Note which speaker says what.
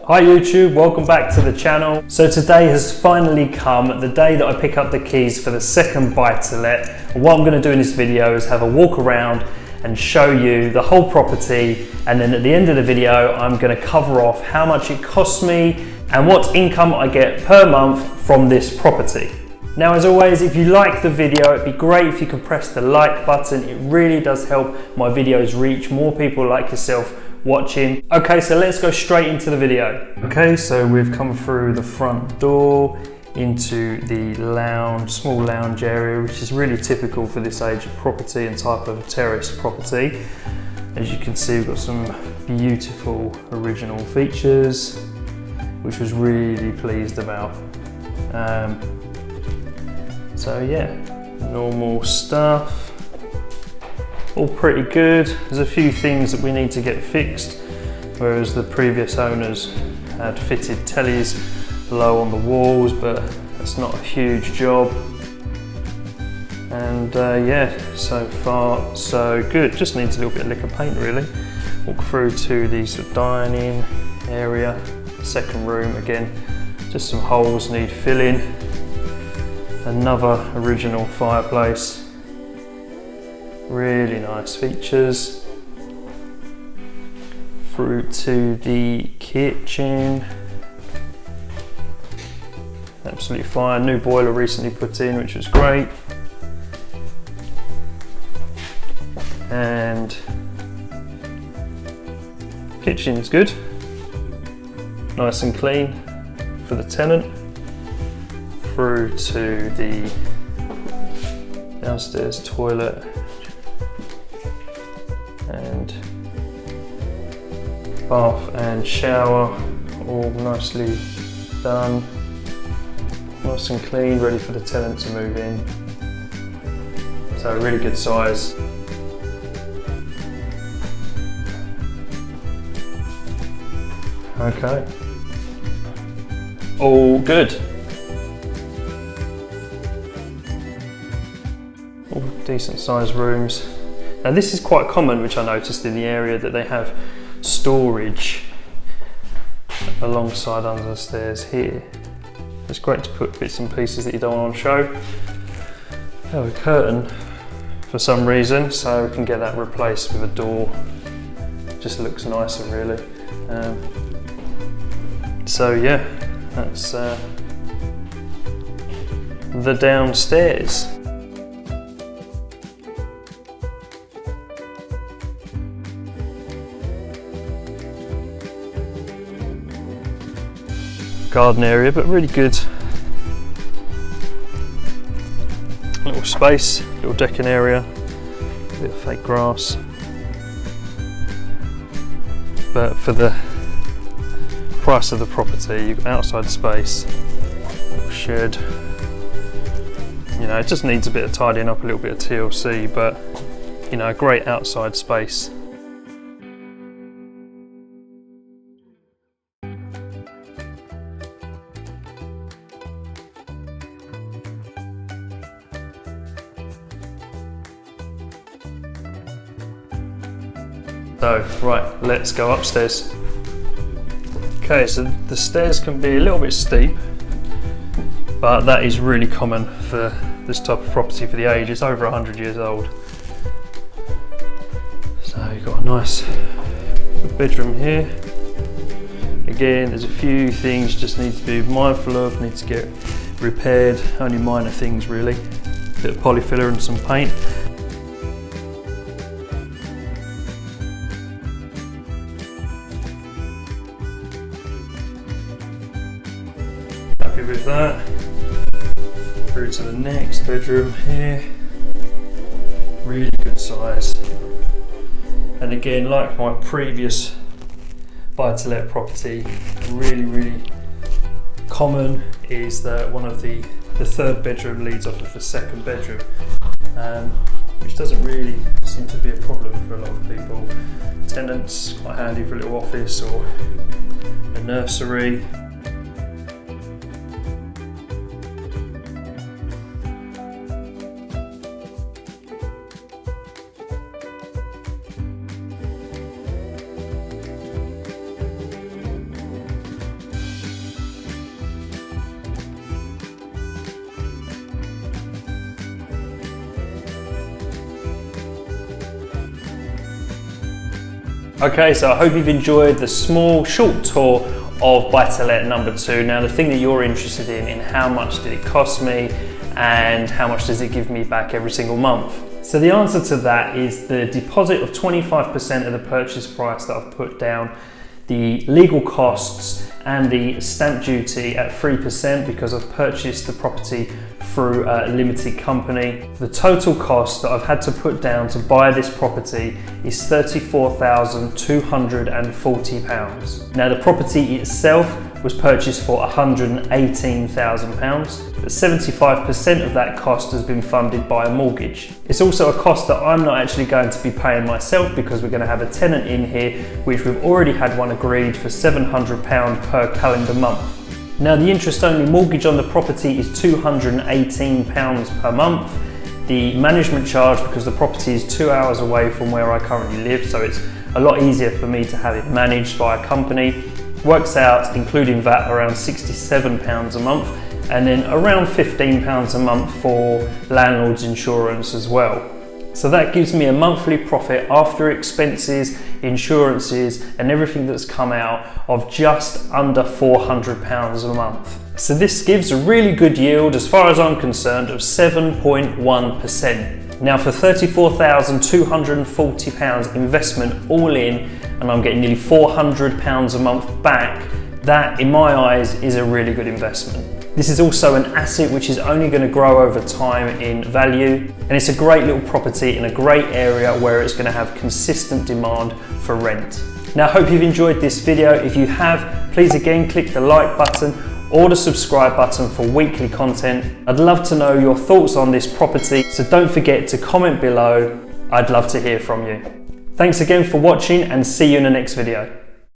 Speaker 1: Hi YouTube, welcome back to the channel. So today has finally come, the day that I pick up the keys for the second buy-to-let. And what I'm going to do in this video is have a walk around and show you the whole property, and then at the end of the video I'm going to cover off how much it costs me and what income I get per month from this property. Now, as always, if you like the video, it'd be great if you could press the like button. It really does help my videos reach more people like yourself watching. Okay, so let's go straight into the video. Okay, so we've come through the front door into the lounge, small lounge area, which is really typical for this age of property and type of terrace property. As you can see, we've got some beautiful original features, which I was really pleased about. So yeah, normal stuff. All pretty good. There's a few things that we need to get fixed, whereas the previous owners had fitted tellies low on the walls, but that's not a huge job. And yeah, so far so good. Just needs a little bit of liquor paint really. Walk through to the sort of dining area, second room. Again, just some holes need filling. Another original fireplace. Really nice features. Through to the kitchen. Absolutely fine. New boiler recently put in, which was great. And kitchen's good. Nice and clean for the tenant. Through to the downstairs toilet. And bath and shower, all nicely done, nice and clean, ready for the tenant to move in. So really good size. Okay, all good. All decent sized rooms. Now this is quite common, which I noticed in the area, that they have storage alongside under the stairs here. It's great to put bits and pieces that you don't want to show. Oh, a curtain for some reason, so we can get that replaced with a door. Just looks nicer really. So yeah, that's the downstairs. Garden area, but really good. Little space, little decking area, a bit of fake grass. But for the price of the property, you've got outside space, little shed. You know, it just needs a bit of tidying up, a little bit of TLC, but you know, a great outside space. So, right, let's go upstairs. Okay, so the stairs can be a little bit steep, but that is really common for this type of property for the age. It's over 100 years old. So you've got a nice bedroom here. Again, there's a few things just need to be mindful of, need to get repaired, only minor things really. A bit of polyfiller and some paint. Happy with that. Through to the next bedroom here. Really good size. And again, like my previous buy-to-let property, really common is that one of the third bedroom leads off of the second bedroom, which doesn't really seem to be a problem for a lot of people. Tenants, quite handy for a little office or a nursery. Okay, so I hope you've enjoyed the small, short tour of buy-to-let number 2. Now, the thing that you're interested in how much did it cost me and how much does it give me back every single month? So the answer to that is the deposit of 25% of the purchase price that I've put down, the legal costs and the stamp duty at 3% because I've purchased the property through a limited company. The total cost that I've had to put down to buy this property is £34,240. Now, the property itself was purchased for £118,000, but 75% of that cost has been funded by a mortgage. It's also a cost that I'm not actually going to be paying myself because we're going to have a tenant in here, which we've already had one agreed for £700 per calendar month. Now, the interest-only mortgage on the property is £218 per month. The management charge, because the property is 2 hours away from where I currently live, so it's a lot easier for me to have it managed by a company, works out, including VAT, around £67 a month, and then around £15 a month for landlord's insurance as well. So that gives me a monthly profit after expenses, insurances and everything that's come out of just under £400 a month. So this gives a really good yield, as far as I'm concerned, of 7.1%. Now, for £34,240 investment all in, and I'm getting nearly £400 a month back, that in my eyes is a really good investment. This is also an asset which is only going to grow over time in value, and it's a great little property in a great area where it's going to have consistent demand for rent. Now, I hope you've enjoyed this video. If you have, please again click the like button or the subscribe button for weekly content. I'd love to know your thoughts on this property, so don't forget to comment below. I'd love to hear from you. Thanks again for watching and see you in the next video.